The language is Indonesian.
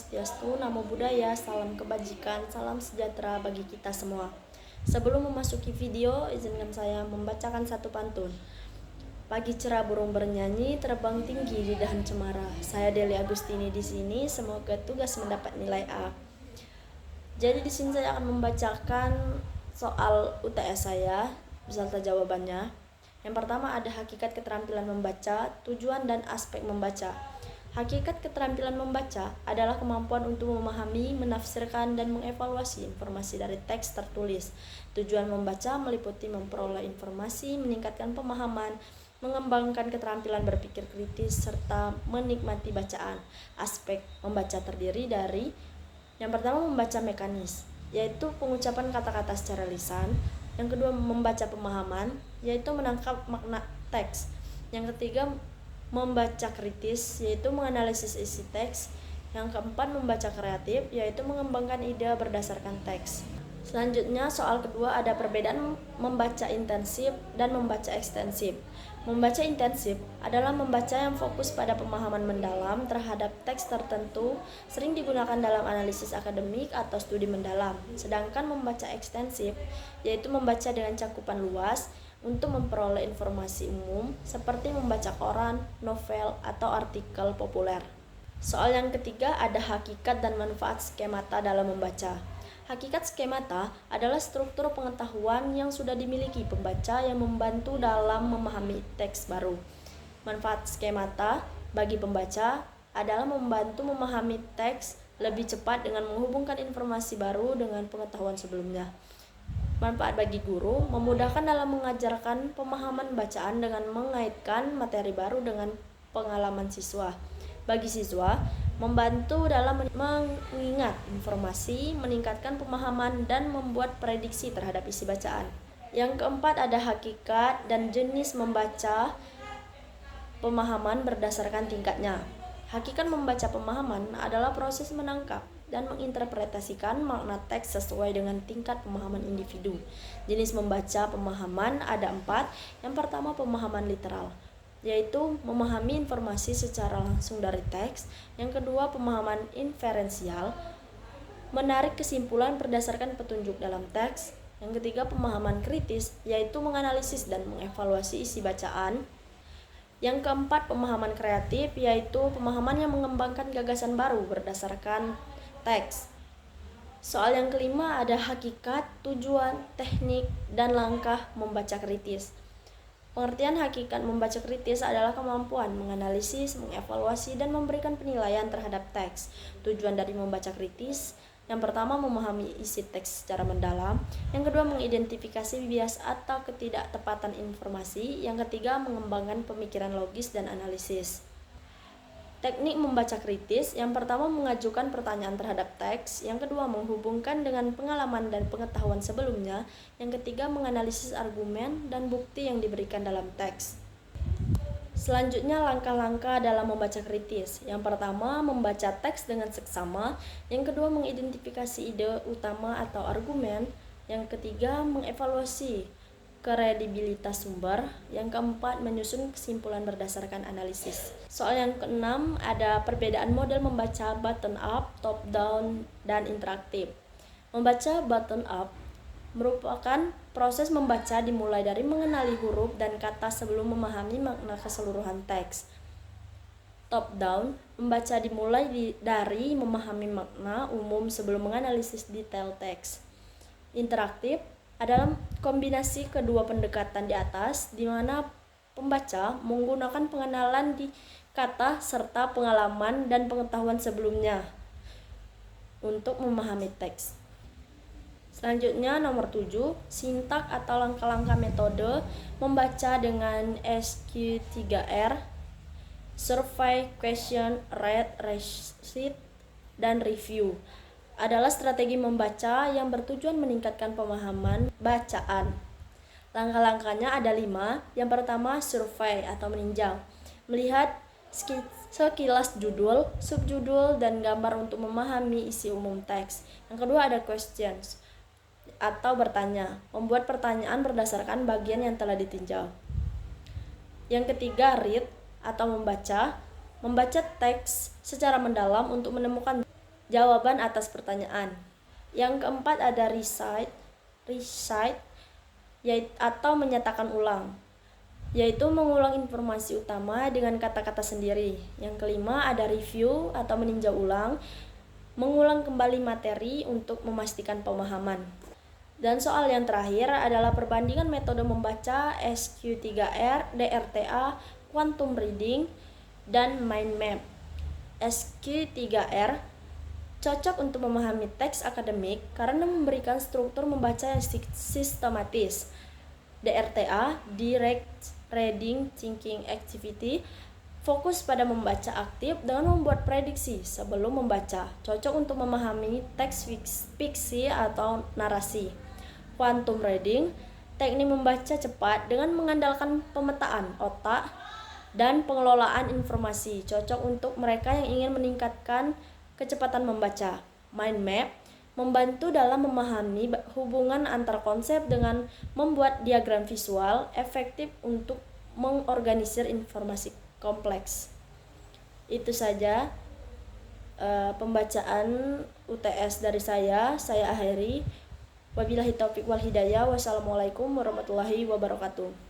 Swastiastu, Namo Buddhaya, salam kebajikan, salam sejahtera bagi kita semua. Sebelum memasuki video, izinkan saya membacakan satu pantun. Pagi cerah burung bernyanyi, terbang tinggi di dahan cemara. Saya Deli Agustini di sini, semoga tugas mendapat nilai A. Jadi di sini saya akan membacakan soal UTS saya beserta jawabannya. Yang pertama ada hakikat keterampilan membaca, tujuan dan aspek membaca. Hakikat keterampilan membaca adalah kemampuan untuk memahami, menafsirkan, dan mengevaluasi informasi dari teks tertulis. Tujuan membaca meliputi memperoleh informasi, meningkatkan pemahaman, mengembangkan keterampilan berpikir kritis, serta menikmati bacaan. Aspek membaca terdiri dari yang pertama membaca mekanis, yaitu pengucapan kata-kata secara lisan. Yang kedua membaca pemahaman, yaitu menangkap makna teks. Yang ketiga membaca kritis, yaitu menganalisis isi teks. Yang keempat membaca kreatif, yaitu mengembangkan ide berdasarkan teks. Selanjutnya soal kedua ada perbedaan membaca intensif dan membaca ekstensif. Membaca intensif adalah membaca yang fokus pada pemahaman mendalam terhadap teks tertentu, sering digunakan dalam analisis akademik atau studi mendalam. Sedangkan membaca ekstensif yaitu membaca dengan cakupan luas untuk memperoleh informasi umum seperti membaca koran, novel, atau artikel populer. Soal yang ketiga ada hakikat dan manfaat skemata dalam membaca. Hakikat skemata adalah struktur pengetahuan yang sudah dimiliki pembaca yang membantu dalam memahami teks baru. Manfaat skemata bagi pembaca adalah membantu memahami teks lebih cepat dengan menghubungkan informasi baru dengan pengetahuan sebelumnya. Manfaat bagi guru memudahkan dalam mengajarkan pemahaman bacaan dengan mengaitkan materi baru dengan pengalaman siswa. Bagi siswa, membantu dalam mengingat informasi, meningkatkan pemahaman, dan membuat prediksi terhadap isi bacaan. Yang keempat ada hakikat dan jenis membaca pemahaman berdasarkan tingkatnya. Hakikat membaca pemahaman adalah proses menangkap dan menginterpretasikan makna teks sesuai dengan tingkat pemahaman individu. Jenis membaca pemahaman ada 4. Yang pertama pemahaman literal, yaitu memahami informasi secara langsung dari teks. Yang kedua pemahaman inferensial, menarik kesimpulan berdasarkan petunjuk dalam teks. Yang ketiga pemahaman kritis, yaitu menganalisis dan mengevaluasi isi bacaan. Yang keempat pemahaman kreatif, yaitu pemahaman yang mengembangkan gagasan baru berdasarkan teks. Soal yang kelima ada hakikat, tujuan, teknik, dan langkah membaca kritis. Pengertian hakikat membaca kritis adalah kemampuan menganalisis, mengevaluasi, dan memberikan penilaian terhadap teks. Tujuan dari membaca kritis, yang pertama memahami isi teks secara mendalam. Yang kedua mengidentifikasi bias atau ketidaktepatan informasi. Yang ketiga mengembangkan pemikiran logis dan analisis. Teknik membaca kritis, yang pertama mengajukan pertanyaan terhadap teks, yang kedua menghubungkan dengan pengalaman dan pengetahuan sebelumnya, yang ketiga menganalisis argumen dan bukti yang diberikan dalam teks. Selanjutnya langkah-langkah dalam membaca kritis. Yang pertama membaca teks dengan seksama, yang kedua mengidentifikasi ide utama atau argumen, yang ketiga mengevaluasi kredibilitas sumber, yang keempat menyusun kesimpulan berdasarkan analisis. Soal yang keenam ada perbedaan model membaca bottom up, top down, dan interaktif. Membaca bottom up merupakan proses membaca dimulai dari mengenali huruf dan kata sebelum memahami makna keseluruhan teks. Top down membaca dimulai dari memahami makna umum sebelum menganalisis detail teks. Interaktif adalah kombinasi kedua pendekatan di atas, di mana pembaca menggunakan pengenalan di kata serta pengalaman dan pengetahuan sebelumnya untuk memahami teks. Selanjutnya nomor 7, sintak atau langkah-langkah metode membaca dengan SQ3R, survey, question, read, recite, dan review. Adalah strategi membaca yang bertujuan meningkatkan pemahaman bacaan. Langkah-langkahnya ada 5. Yang pertama survei atau meninjau, melihat sekilas judul, subjudul, dan gambar untuk memahami isi umum teks. Yang kedua ada questions atau bertanya, membuat pertanyaan berdasarkan bagian yang telah ditinjau. Yang ketiga read atau membaca teks secara mendalam untuk menemukan jawaban atas pertanyaan. Yang keempat ada recite yaitu atau menyatakan ulang, yaitu mengulang informasi utama dengan kata-kata sendiri. Yang kelima ada review atau meninjau ulang, mengulang kembali materi untuk memastikan pemahaman. Dan soal yang terakhir adalah perbandingan metode membaca SQ3R, DRTA, quantum reading, dan mind map. SQ3R cocok untuk memahami teks akademik karena memberikan struktur membaca yang sistematis. DRTA, Direct Reading Thinking Activity, fokus pada membaca aktif dengan membuat prediksi sebelum membaca, cocok untuk memahami teks fiksi atau narasi. Quantum Reading, teknik membaca cepat dengan mengandalkan pemetaan otak dan pengelolaan informasi, cocok untuk mereka yang ingin meningkatkan kecepatan membaca. Mind map membantu dalam memahami hubungan antar konsep dengan membuat diagram visual, efektif untuk mengorganisir informasi kompleks. Itu saja pembacaan UTS dari saya akhiri. Wabillahi taufiq wal hidayah. Wassalamualaikum warahmatullahi wabarakatuh.